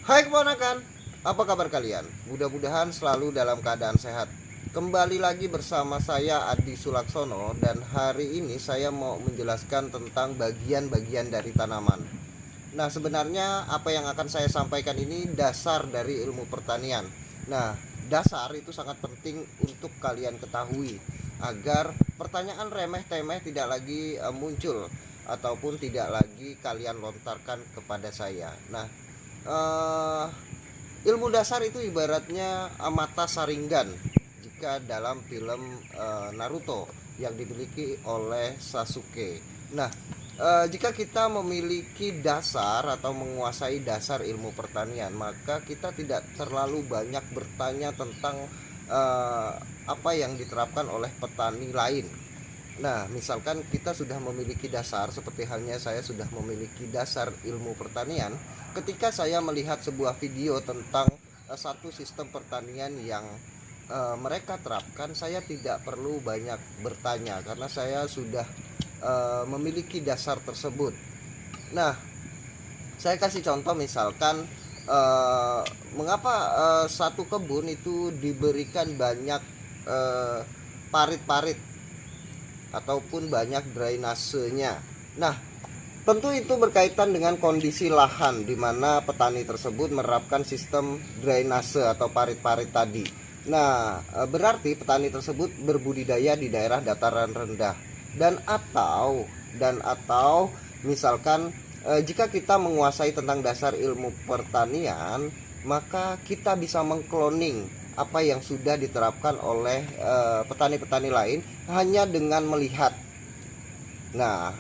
Hai keponakan, apa kabar kalian? Mudah-mudahan selalu dalam keadaan sehat. Kembali lagi bersama saya Adi Sulaksono, dan hari ini saya mau menjelaskan tentang bagian-bagian dari tanaman. Nah, sebenarnya apa yang akan saya sampaikan ini dasar dari ilmu pertanian. Nah, dasar itu sangat penting untuk kalian ketahui agar pertanyaan remeh-temeh tidak lagi muncul ataupun tidak lagi kalian lontarkan kepada saya. Nah, eh, ilmu dasar itu ibaratnya mata Sharingan jika dalam film Naruto yang dimiliki oleh Sasuke. Nah, jika kita memiliki dasar atau menguasai dasar ilmu pertanian, maka kita tidak terlalu banyak bertanya tentang apa yang diterapkan oleh petani lain. Nah, misalkan kita sudah memiliki dasar, seperti halnya saya sudah memiliki dasar ilmu pertanian. Ketika saya melihat sebuah video tentang satu sistem pertanian yang mereka terapkan, saya tidak perlu banyak bertanya karena saya sudah memiliki dasar tersebut. Nah, saya kasih contoh, misalkan mengapa satu kebun itu diberikan banyak parit-parit ataupun banyak drainasenya. Nah, tentu itu berkaitan dengan kondisi lahan di mana petani tersebut menerapkan sistem drainase atau parit-parit tadi. Nah, berarti petani tersebut berbudidaya di daerah dataran rendah. Dan atau misalkan jika kita menguasai tentang dasar ilmu pertanian, maka kita bisa mengkloning apa yang sudah diterapkan oleh petani-petani lain hanya dengan melihat. Nah,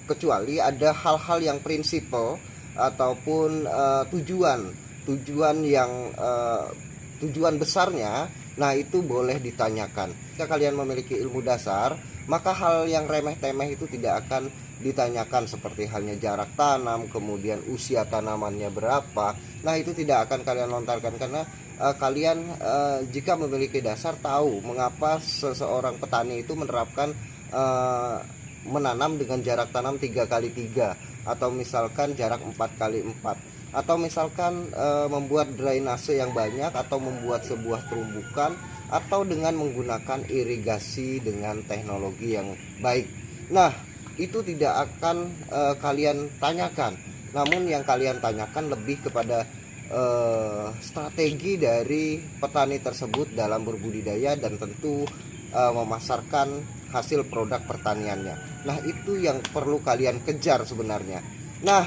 kecuali ada hal-hal yang prinsipal ataupun tujuan yang tujuan besarnya, nah itu boleh ditanyakan. Jika kalian memiliki ilmu dasar, maka hal yang remeh-temeh itu tidak akan ditanyakan, seperti halnya jarak tanam, kemudian usia tanamannya berapa. Nah, itu tidak akan kalian lontarkan karena kalian jika memiliki dasar tahu mengapa seseorang petani itu menerapkan menanam dengan jarak tanam 3x3, atau misalkan jarak 4x4, atau misalkan membuat drainase yang banyak, atau membuat sebuah terumbukan, atau dengan menggunakan irigasi dengan teknologi yang baik. Nah, itu tidak akan kalian tanyakan, namun yang kalian tanyakan lebih kepada strategi dari petani tersebut dalam berbudidaya dan tentu memasarkan hasil produk pertaniannya. Nah, itu yang perlu kalian kejar sebenarnya. Nah,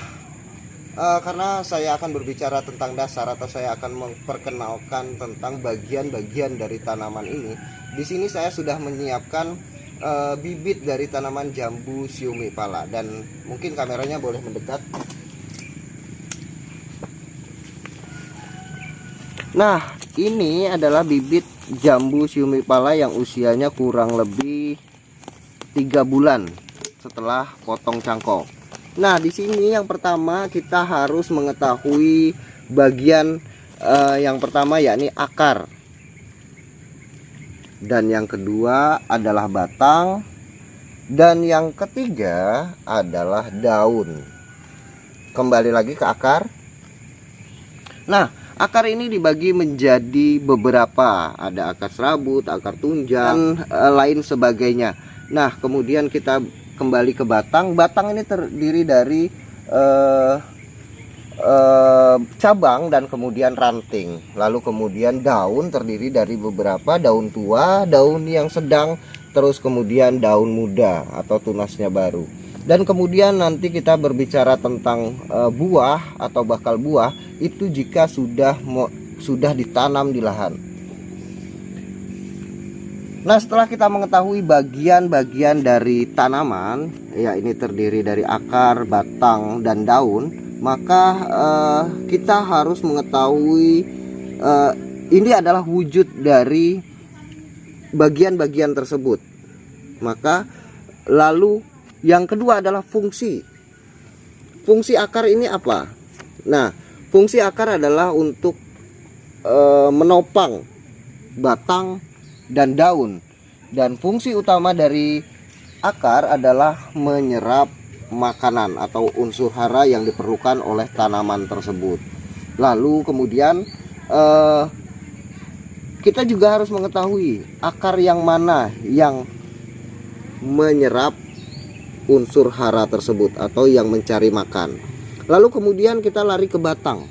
karena saya akan berbicara tentang dasar, atau saya akan memperkenalkan tentang bagian-bagian dari tanaman ini. Di sini saya sudah menyiapkan bibit dari tanaman jambu siumi pala, dan mungkin kameranya boleh mendekat. Nah, ini adalah bibit jambu siumi pala yang usianya kurang lebih 3 bulan setelah potong cangkok. Nah, di sini yang pertama kita harus mengetahui bagian yang pertama yakni akar. Dan yang kedua adalah batang, dan yang ketiga adalah daun. Kembali lagi ke akar. Nah, akar ini dibagi menjadi beberapa, ada akar serabut, akar tunjang, dan lain sebagainya. Nah, kemudian kita kembali ke batang. Batang ini terdiri dari cabang dan kemudian ranting. Lalu kemudian daun terdiri dari beberapa daun tua, daun yang sedang, terus kemudian daun muda atau tunasnya baru. Dan kemudian nanti kita berbicara tentang buah atau bakal buah itu jika sudah ditanam di lahan. Nah, setelah kita mengetahui bagian-bagian dari tanaman, ya ini terdiri dari akar, batang, dan daun, maka kita harus mengetahui ini adalah wujud dari bagian-bagian tersebut. Maka lalu yang kedua adalah fungsi. Fungsi akar ini apa? Nah, fungsi akar adalah untuk menopang batang dan daun, dan fungsi utama dari akar adalah menyerap makanan atau unsur hara yang diperlukan oleh tanaman tersebut. Lalu kemudian kita juga harus mengetahui akar yang mana yang menyerap unsur hara tersebut atau yang mencari makan. Lalu kemudian kita lari ke batang.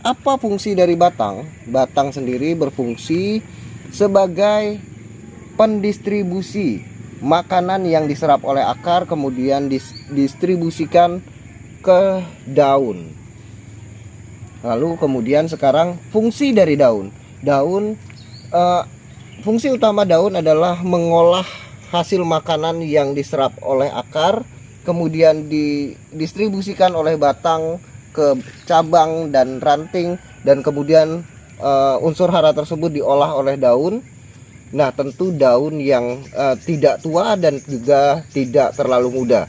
Apa fungsi dari batang? Batang sendiri berfungsi sebagai pendistribusi makanan yang diserap oleh akar, kemudian didistribusikan ke daun. Lalu kemudian sekarang fungsi dari daun. Fungsi utama daun adalah mengolah hasil makanan yang diserap oleh akar, kemudian didistribusikan oleh batang ke cabang dan ranting, dan kemudian unsur hara tersebut diolah oleh daun. Nah, tentu daun yang tidak tua dan juga tidak terlalu muda.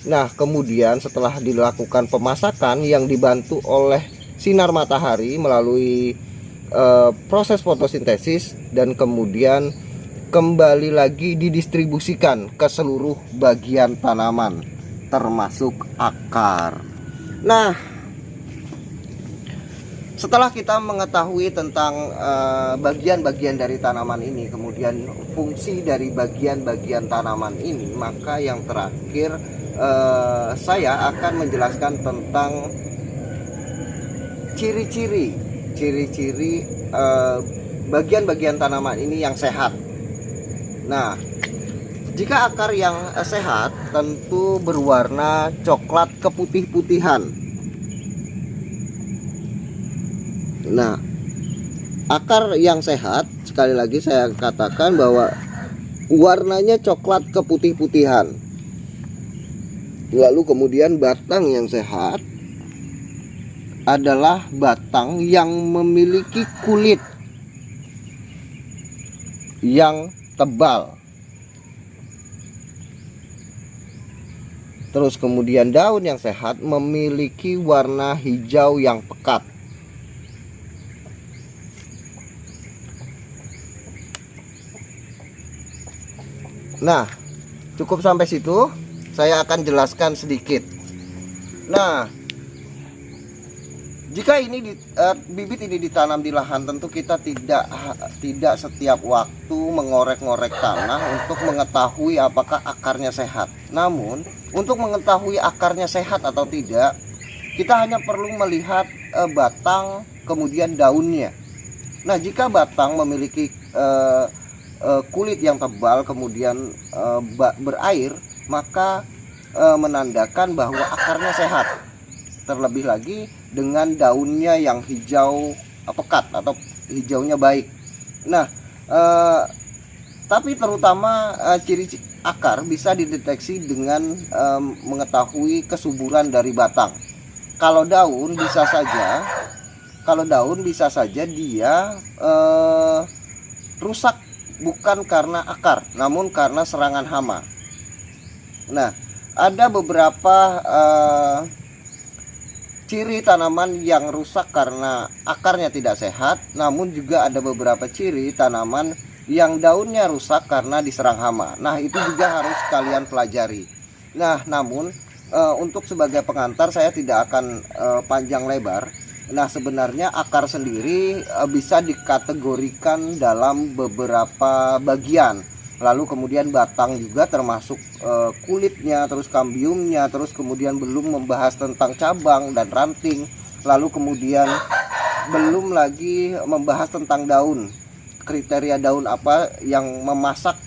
Nah, kemudian setelah dilakukan pemasakan yang dibantu oleh sinar matahari melalui proses fotosintesis, dan kemudian kembali lagi didistribusikan ke seluruh bagian tanaman termasuk akar. Nah, setelah kita mengetahui tentang bagian-bagian dari tanaman ini, kemudian fungsi dari bagian-bagian tanaman ini, maka yang terakhir saya akan menjelaskan tentang ciri-ciri bagian-bagian tanaman ini yang sehat. Nah, jika akar yang sehat tentu berwarna coklat keputih-putihan. Nah, akar yang sehat, sekali lagi saya katakan bahwa warnanya coklat keputih-putihan. Lalu kemudian batang yang sehat adalah batang yang memiliki kulit yang tebal. Terus kemudian daun yang sehat memiliki warna hijau yang pekat. Nah, cukup sampai situ. Saya akan jelaskan sedikit. Nah, jika bibit ini ditanam di lahan, tentu kita tidak setiap waktu mengorek-ngorek tanah untuk mengetahui apakah akarnya sehat. Namun, untuk mengetahui akarnya sehat atau tidak, kita hanya perlu melihat batang, kemudian daunnya. Nah, jika batang memiliki kulit yang tebal, kemudian berair, maka menandakan bahwa akarnya sehat. Terlebih lagi dengan daunnya yang hijau pekat atau hijaunya baik. Nah, tapi terutama ciri akar bisa dideteksi dengan mengetahui kesuburan dari batang. Kalau daun bisa saja dia rusak bukan karena akar, namun karena serangan hama. Nah, ada beberapa ciri tanaman yang rusak karena akarnya tidak sehat, namun juga ada beberapa ciri tanaman yang daunnya rusak karena diserang hama. Nah, itu juga harus kalian pelajari. Nah, namun untuk sebagai pengantar saya tidak akan panjang lebar. Nah, sebenarnya akar sendiri bisa dikategorikan dalam beberapa bagian. Lalu kemudian batang juga termasuk kulitnya, terus kambiumnya, terus kemudian belum membahas tentang cabang dan ranting. Lalu kemudian belum lagi membahas tentang daun. Kriteria daun apa yang memasak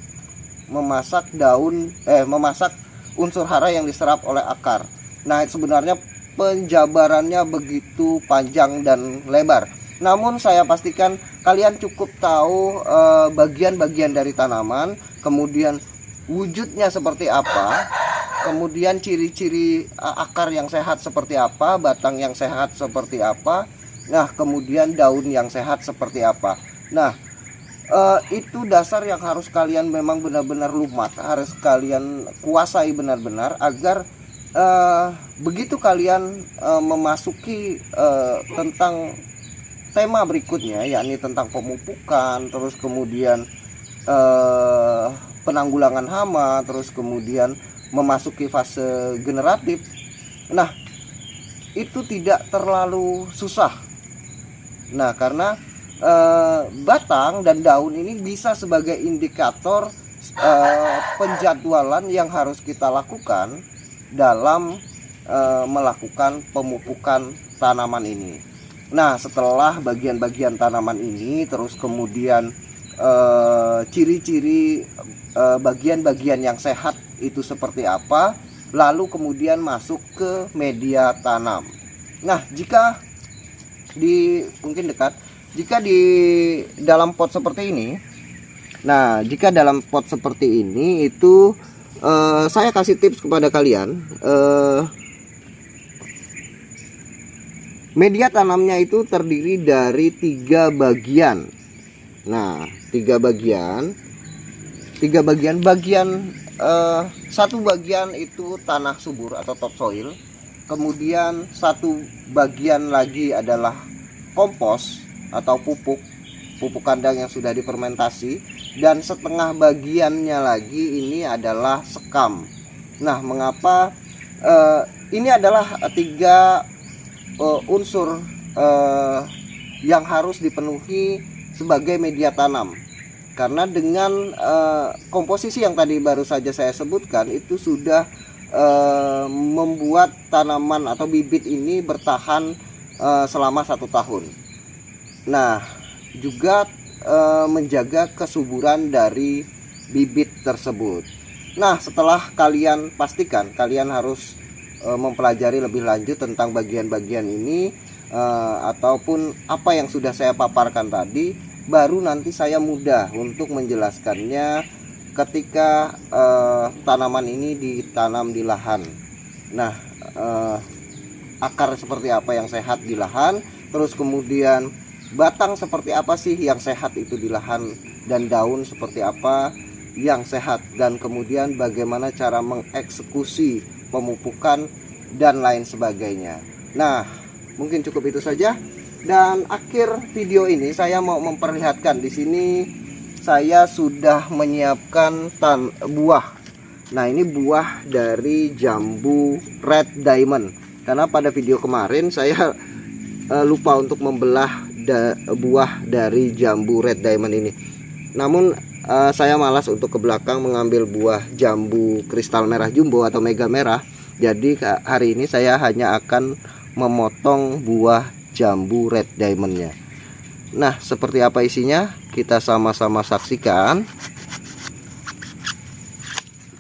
unsur hara yang diserap oleh akar. Nah, sebenarnya penjabarannya begitu panjang dan lebar. Namun saya pastikan kalian cukup tahu bagian-bagian dari tanaman, kemudian wujudnya seperti apa, kemudian ciri-ciri akar yang sehat seperti apa, batang yang sehat seperti apa, nah kemudian daun yang sehat seperti apa. Nah, itu dasar yang harus kalian memang benar-benar lumat, harus kalian kuasai benar-benar agar begitu kalian memasuki tentang tema berikutnya, yakni tentang pemupukan, terus kemudian penanggulangan hama, terus kemudian memasuki fase generatif. Nah, itu tidak terlalu susah Nah, karena batang dan daun ini bisa sebagai indikator penjadwalan yang harus kita lakukan dalam melakukan pemupukan tanaman ini. Nah, setelah bagian-bagian tanaman ini, terus kemudian ciri-ciri bagian-bagian yang sehat itu seperti apa, lalu kemudian masuk ke media tanam. Nah, jika mungkin dekat, jika di dalam pot seperti ini, nah jika dalam pot seperti ini itu saya kasih tips kepada kalian, media tanamnya itu terdiri dari 3 bagian. Nah, 3 bagian, satu bagian itu tanah subur atau topsoil, kemudian satu bagian lagi adalah kompos atau pupuk kandang yang sudah difermentasi, dan setengah bagiannya lagi ini adalah sekam. Nah, mengapa ini adalah 3 unsur yang harus dipenuhi sebagai media tanam? Karena dengan komposisi yang tadi baru saja saya sebutkan itu sudah membuat tanaman atau bibit ini bertahan selama 1 tahun. Nah, juga menjaga kesuburan dari bibit tersebut. Nah, setelah kalian pastikan, kalian harus mempelajari lebih lanjut tentang bagian-bagian ini ataupun apa yang sudah saya paparkan tadi, baru nanti saya mudah untuk menjelaskannya ketika tanaman ini ditanam di lahan. Nah, akar seperti apa yang sehat di lahan, terus kemudian batang seperti apa sih yang sehat itu di lahan, dan daun seperti apa yang sehat, dan kemudian bagaimana cara mengeksekusi pemupukan dan lain sebagainya. Nah, mungkin cukup itu saja. Dan akhir video ini saya mau memperlihatkan, di sini saya sudah menyiapkan buah. Nah, ini buah dari jambu red diamond. Karena pada video kemarin saya lupa untuk membelah buah dari jambu red diamond ini. Namun saya malas untuk ke belakang mengambil buah jambu kristal merah jumbo atau mega merah. Jadi hari ini saya hanya akan memotong buah jambu red diamondnya. Nah, seperti apa isinya kita sama-sama saksikan.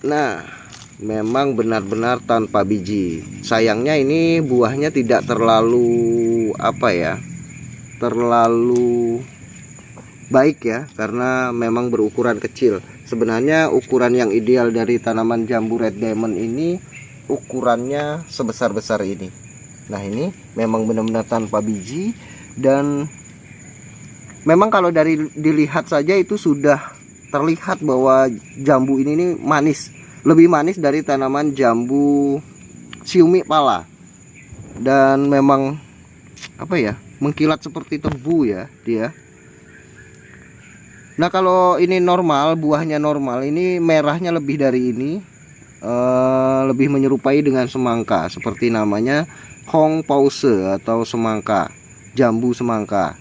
Nah, memang benar-benar tanpa biji. Sayangnya ini buahnya tidak terlalu terlalu baik ya, karena memang berukuran kecil. Sebenarnya ukuran yang ideal dari tanaman jambu red diamond ini ukurannya sebesar-besar ini. Nah, ini memang benar-benar tanpa biji, dan memang kalau dari dilihat saja itu sudah terlihat bahwa jambu ini manis, lebih manis dari tanaman jambu siumi pala, dan memang mengkilat seperti tebu ya dia. Nah, kalau ini normal, buahnya normal, ini merahnya lebih dari ini, lebih menyerupai dengan semangka, seperti namanya Hong Pause atau semangka, jambu semangka.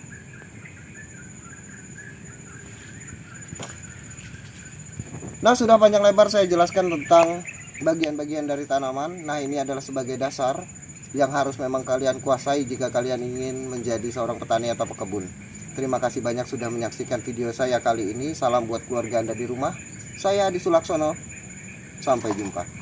Nah, sudah panjang lebar saya jelaskan tentang bagian-bagian dari tanaman. Nah, ini adalah sebagai dasar yang harus memang kalian kuasai jika kalian ingin menjadi seorang petani atau pekebun. Terima kasih banyak sudah menyaksikan video saya kali ini. Salam buat keluarga Anda di rumah. Saya Adi Sulaksono. Sampai jumpa.